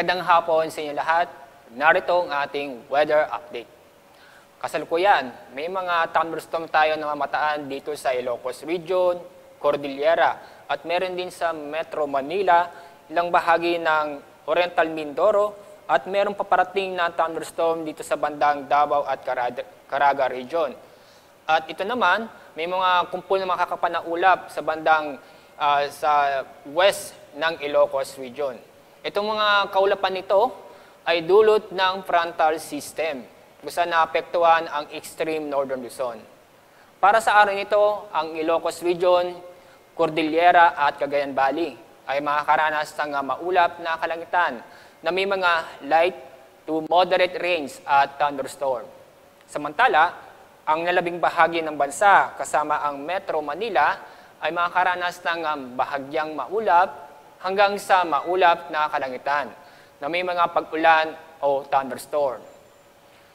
Magandang hapon sa inyo lahat. Narito ang ating weather update. Kasalukuyan, may mga thunderstorm tayo na mamataan dito sa Ilocos Region, Cordillera, at meron din sa Metro Manila, ilang bahagi ng Oriental Mindoro, at meron paparating na thunderstorm dito sa bandang Davao at Caraga Region. At ito naman, may mga kumpul na makakapanaulap sa bandang sa west ng Ilocos Region. Itong mga kaulapan nito ay dulot ng frontal system kung saan naapektuhan ang extreme northern Luzon. Para sa araw nito, ang Ilocos Region, Cordillera at Cagayan Valley ay makakaranas ng maulap na kalangitan na may mga light to moderate rains at thunderstorm. Samantala, ang nalabing bahagi ng bansa kasama ang Metro Manila ay makakaranas ng bahagyang maulap hanggang sa maulap na kalangitan na may mga pag-ulan o thunderstorm.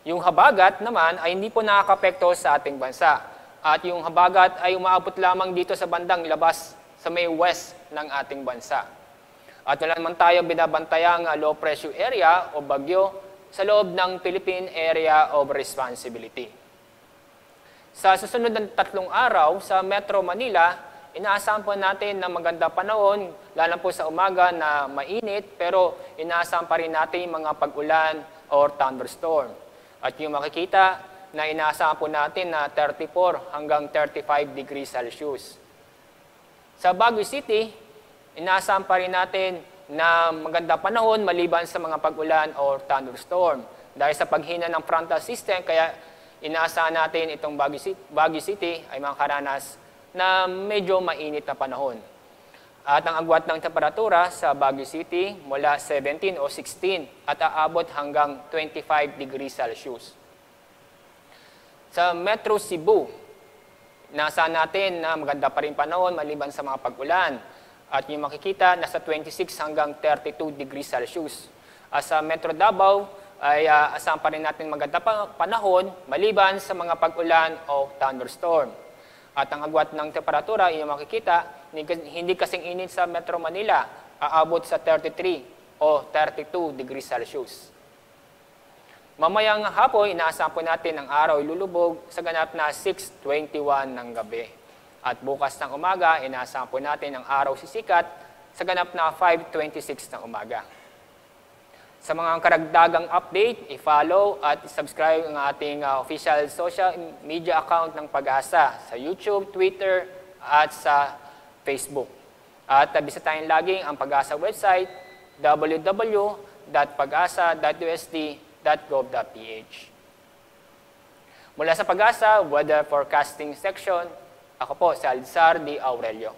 Yung habagat naman ay hindi po nakakapekto sa ating bansa at yung habagat ay umaabot lamang dito sa bandang labas sa may west ng ating bansa. At wala naman tayo binabantayang low pressure area o bagyo sa loob ng Philippine Area of Responsibility. Sa susunod ng 3 araw sa Metro Manila, inaasahan po natin na maganda panahon, lalo po sa umaga na mainit, pero inaasahan pa rin natin mga pag-ulan or thunderstorm. At yung makikita na inaasahan po natin na 34 hanggang 35 degrees Celsius. Sa Baguio City, inaasahan pa rin natin na maganda panahon maliban sa mga pag-ulan or thunderstorm. Dahil sa paghina ng frontal system, kaya inaasahan natin itong Baguio City ay makakaranas na medyo mainit na panahon. At ang agwat ng temperatura sa Baguio City mula 17 o 16 at aabot hanggang 25 degrees Celsius. Sa Metro Cebu, nasa natin na maganda pa rin panahon maliban sa mga pag-ulan. At yung makikita, nasa 26 hanggang 32 degrees Celsius. At sa Metro Davao, ay asahan pa rin natin maganda panahon maliban sa mga pag-ulan o thunderstorm. At ang agwat ng temperatura, yung makikita, hindi kasing init sa Metro Manila, aabot sa 33 o 32 degrees Celsius. Mamayang hapon, inaasahan po natin ang araw ilulubog sa ganap na 6:21 ng gabi. At bukas ng umaga, inaasahan po natin ang araw sisikat sa ganap na 5:26 ng umaga. Sa mga karagdagang update, i-follow at i-subscribe ang ating official social media account ng Pag-asa sa YouTube, Twitter, at sa Facebook. At bisitahin laging ang Pag-asa website, www.pagasa.usd.gov.ph. Mula sa Pag-asa Weather Forecasting Section, ako po si Alisar D. Aurelio.